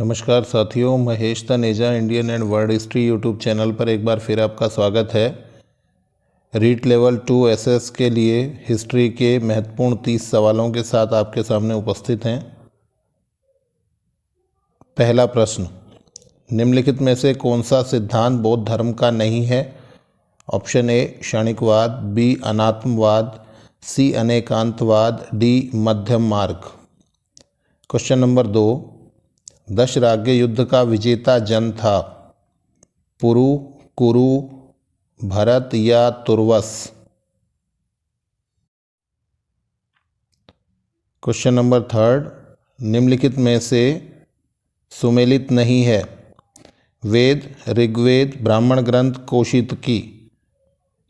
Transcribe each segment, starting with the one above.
नमस्कार साथियों, Mahesh Taneja Indian and World History YouTube channel पर एक बार फिर आपका स्वागत है। रीट लेवल 2 एसएस के लिए हिस्ट्री के महत्वपूर्ण 30 सवालों के साथ आपके सामने उपस्थित हैं। पहला प्रश्न, निम्नलिखित में से कौन सा सिद्धांत बौद्ध धर्म का नहीं है? ऑप्शन ए क्षणिकवाद, बी अनात्मवाद, सी अनेकांतवाद, डी मध्यम मार्ग। क्वेश्चन नंबर 2, दशराज्य युद्ध का विजेता जन था? पुरु, कुरु, भरत या तुर्वस? क्वेश्चन नंबर 3, निम्नलिखित में से सुमेलित नहीं है? वेद, ऋग्वेद, ब्राह्मण ग्रंथ, कौशितकी,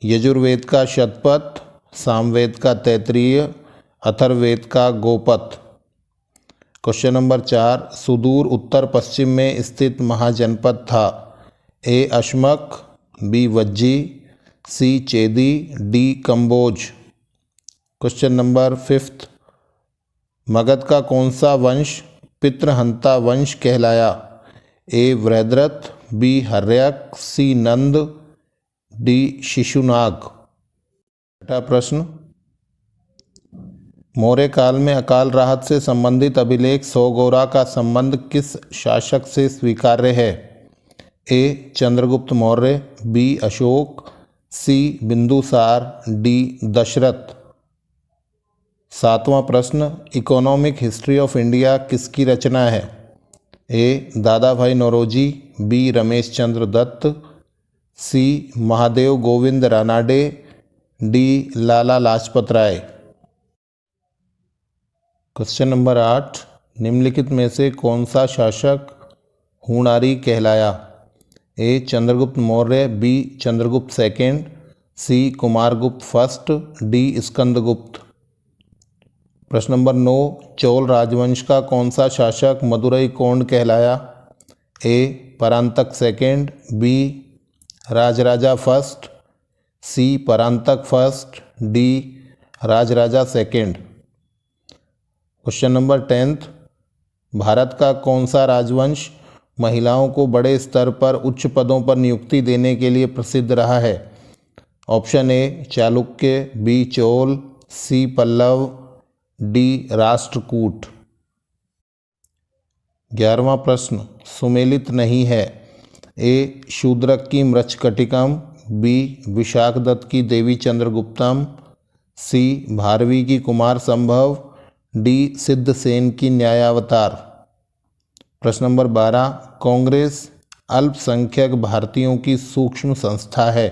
यजुर्वेद का शतपथ, सामवेद का तैत्तिरीय, अथर्ववेद का गोपथ। क्वेश्चन नंबर 4, सुदूर उत्तर पश्चिम में स्थित महाजनपद था? A Ashmaka, B Vajji, C Chedi, D Kamboja. Question number 5, Magadha का कौन सा वंश पितृहंता वंश कहलाया? A Brihadratha, B Haryanka, C Nanda, D Shishunaga. छठा प्रश्न, मौर्य काल में अकाल राहत से संबंधित अभिलेख सौगोरा का संबंध किस शासक से स्वीकार्य है? ए चंद्रगुप्त मौर्य, बी अशोक, सी बिंदुसार, डी दशरथ। सातवां प्रश्न, इकोनॉमिक हिस्ट्री ऑफ इंडिया किसकी रचना है? ए दादा भाई नौरोजी, बी रमेश चंद्र दत्त, सी Mahadev Govind Ranade, D Lala Lajpat Rai. Question number 8, निम्नलिखित में से कौन सा शासक हूणारी कहलाया? ए चंद्रगुप्त मौर्य, बी चंद्रगुप्त सेकेंड, सी कुमारगुप्त फर्स्ट, डी स्कंदगुप्त। प्रश्न नंबर 9, चोल राजवंश का कौन सा शासक मदुरई कोंड कहलाया? A Parantaka second, B Rajaraja first, C Parantaka first, D Rajaraja second. Question number 10, Bharat का कौन सा राजवंश महिलाओं को बड़े स्तर पर उच्च पदों पर नियुक्ति देने के लिए प्रसिद्ध रहा है? Option A Chalukya, B Chola, C Pallava, D Rashtrakuta. 11वां प्रश्न, सुमेलित नहीं है? ए शूद्रक की मृच्छकटिकम, बी विशाखदत्त की देवी चंद्रगुप्तम, सी भारवी की कुमार संभव, डी सिद्धसेन की न्यायावतार। प्रश्न नंबर 12, कांग्रेस अल्पसंख्यक भारतीयों की सूक्ष्म संस्था है,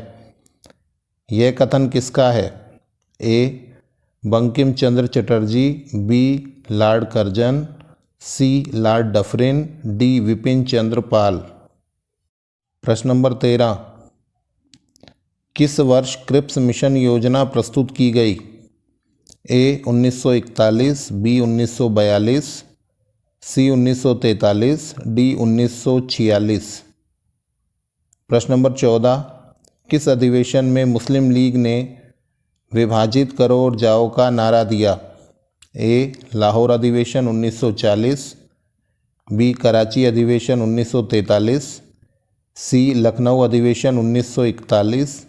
यह कथन किसका है? ए Bankim Chandra Chatterjee, B Lord Curzon, सी Lord Dufferin, D Vipin Chandra Pal. प्रश्न नंबर 13, किस वर्ष क्रिप्स मिशन योजना प्रस्तुत की गई? ए 1941, बी 1942, सी 1943, डी 1946। प्रश्न नंबर 14, किस अधिवेशन में मुस्लिम लीग ने विभाजित करो और जाओ का नारा दिया? ए लाहौर अधिवेशन 1940, बी कराची अधिवेशन 1943, सी लखनऊ अधिवेशन 1941,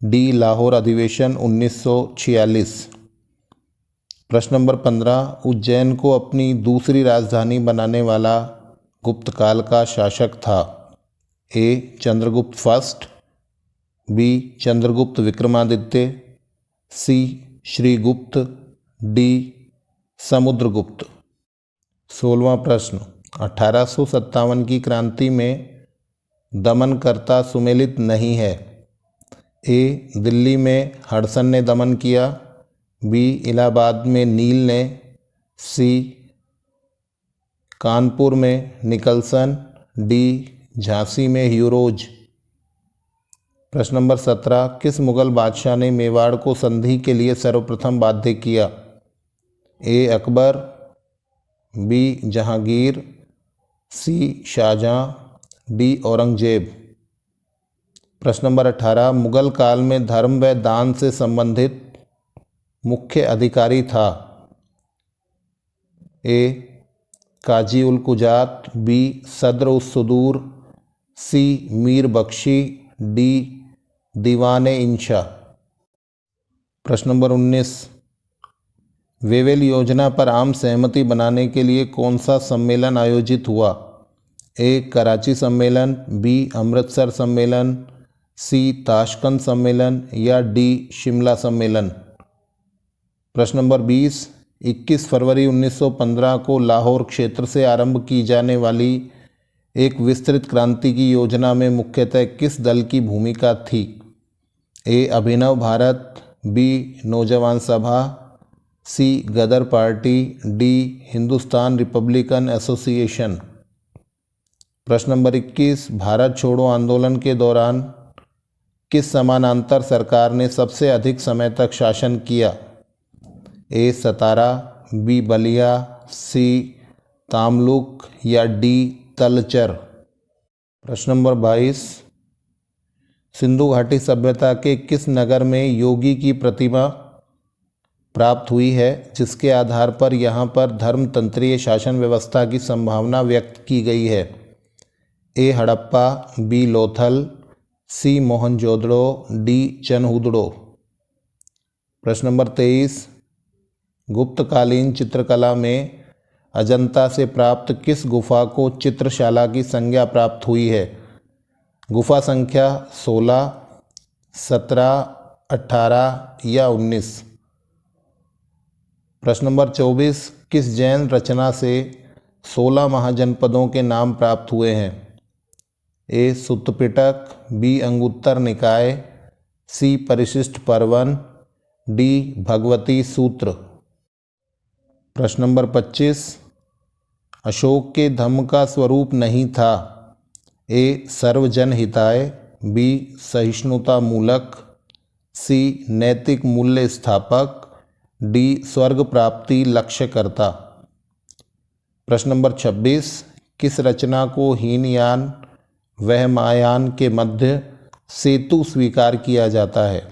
डी लाहौर अधिवेशन 1946। प्रश्न नंबर 15, उज्जैन को अपनी दूसरी राजधानी बनाने वाला गुप्त काल का शासक था? ए चंद्रगुप्त फर्स्ट, बी चंद्रगुप्त विक्रमादित्य, सी श्रीगुप्त, डी समुद्रगुप्त। 16वां प्रश्न, 1857 की क्रांति में दमनकर्ता सुमेलित नहीं है? ए दिल्ली में हडसन ने दमन किया, बी इलाहाबाद में नील ने, सी कानपुर में निकलसन, डी झांसी में ह्यूरोज। प्रश्न नंबर 17, किस मुगल बादशाह ने मेवाड़ को संधि के लिए सर्वप्रथम बाध्य किया? ए अकबर, बी जहांगीर, सी शाहजहां, डी औरंगजेब। प्रश्न नंबर 18, मुगल काल में धर्म व दान से संबंधित मुख्य अधिकारी था? ए काजी उल कुजात, बी सदर उस सुदूर, सी मीर बख्शी, डी दीवान इंशा। प्रश्न नंबर 19, वेवेल योजना पर आम सहमति बनाने के लिए कौन सा सम्मेलन आयोजित हुआ? ए कराची सम्मेलन, बी अमृतसर सम्मेलन, सी ताशकंद सम्मेलन या डी शिमला सम्मेलन। प्रश्न नंबर 20, 21 फरवरी 1915 को लाहौर क्षेत्र से आरंभ की जाने वाली एक विस्तृत क्रांति की योजना में मुख्यतः किस दल की भूमिका थी? ए अभिनव Bharat, B Naujawan Sabha, C Ghadar Party, D Hindustan Republican Association. प्रश्न नंबर 21, भारत छोड़ो आंदोलन के दौरान किस समानांतर सरकार ने सबसे अधिक समय तक शासन किया? ए सतारा, बी बलिया, सी तामलुक या डी तलचर। प्रश्न नंबर 22, सिंधु घाटी सभ्यता के किस नगर में योगी की प्रतिमा प्राप्त हुई है जिसके आधार पर यहाँ पर धर्मतंत्रीय शासन व्यवस्था की संभावना व्यक्त की गई है? ए हड़प्पा, बी लोथल, सी मोहनजोदड़ो, डी चनहुदड़ो। प्रश्न नंबर 23, गुप्तकालीन चित्रकला में अजंता से प्राप्त किस गुफा को चित्रशाला की संज्ञा प्राप्त हुई है? गुफा संख्या 16, 17, 18 या 19। प्रश्न नंबर 24, किस जैन रचना से 16 महाजनपदों के नाम प्राप्त हुए हैं? ए सुत्त पिटक, बी अंगुत्तर निकाय, सी परिशिष्ट पर्वन, डी भगवती सूत्र। प्रश्न नंबर 25, अशोक के धम्म का स्वरूप नहीं था? ए सर्वजन हिताय, बी सहिष्णुता मूलक, सी नैतिक मूल्य स्थापक, डी स्वर्ग प्राप्ति लक्ष्यकर्ता। प्रश्न नंबर 26, किस रचना को हीनयान व महायान के मध्य सेतु स्वीकार किया जाता है?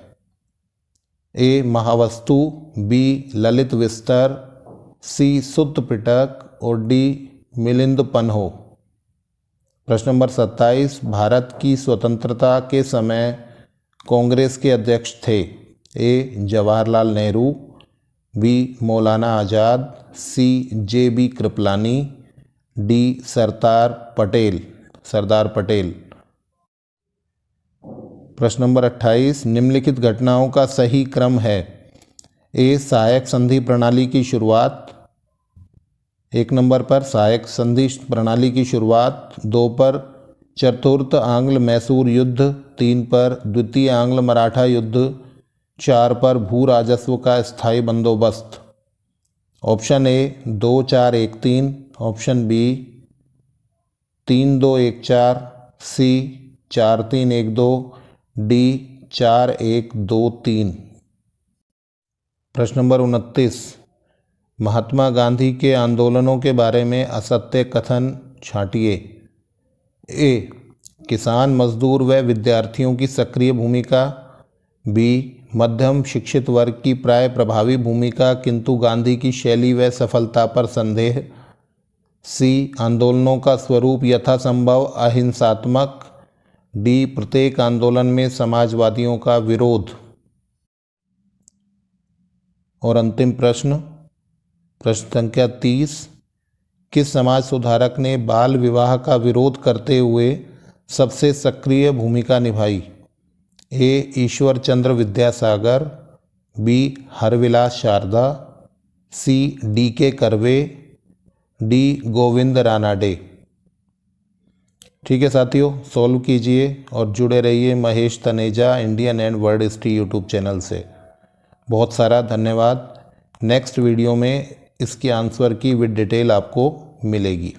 ए महावस्तु, बी ललित विस्तर, सी सुत्त पिटक और डी मिलिंद पन्हो। प्रश्न नंबर 27, भारत की स्वतंत्रता के समय कांग्रेस के अध्यक्ष थे? ए जवाहरलाल नेहरू, बी मौलाना आज़ाद, सी जे.बी. कृपलानी, डी सरदार पटेल। प्रश्न नंबर 28, निम्नलिखित घटनाओं का सही क्रम है? ए सहायक संधि प्रणाली की शुरुआत, 1 नंबर पर सहायक संधि प्रणाली की शुरुआत, 2 पर चतुर्थ आंग्ल मैसूर युद्ध, 3 पर द्वितीय आंग्ल मराठा युद्ध, 4 पर भू राजस्व का स्थायी बंदोबस्त। Option A 2-4-1-3, option B 3-2-1-4, C 4-3-1-2, D 4-1-2-3। प्रश्न नंबर 29, महात्मा गांधी के आंदोलनों के बारे में असत्य कथन छांटिए। ए किसान, मजदूर व विद्यार्थियों की सक्रिय भूमिका, बी मध्यम शिक्षित वर्ग की प्राय प्रभावी भूमिका किंतु गांधी की शैली व सफलता पर संदेह, सी आंदोलनों का स्वरूप यथासंभव अहिंसात्मक, डी प्रत्येक आंदोलन में समाजवादियों का विरोध। और अंतिम प्रश्न संख्या 30, किस समाज सुधारक ने बाल विवाह का विरोध करते हुए सबसे सक्रिय भूमिका निभाई? A Ishwar Chandra Vidyasagar, B Harbilas Sarda, C D K. Karve, D Govind Ranade. ठीक है साथियों, सॉल्व कीजिए और जुड़े रहिए Mahesh Taneja Indian and World History YouTube channel से। बहुत सारा धन्यवाद। नेक्स्ट वीडियो में इसकी आंसर की विद डिटेल आपको मिलेगी।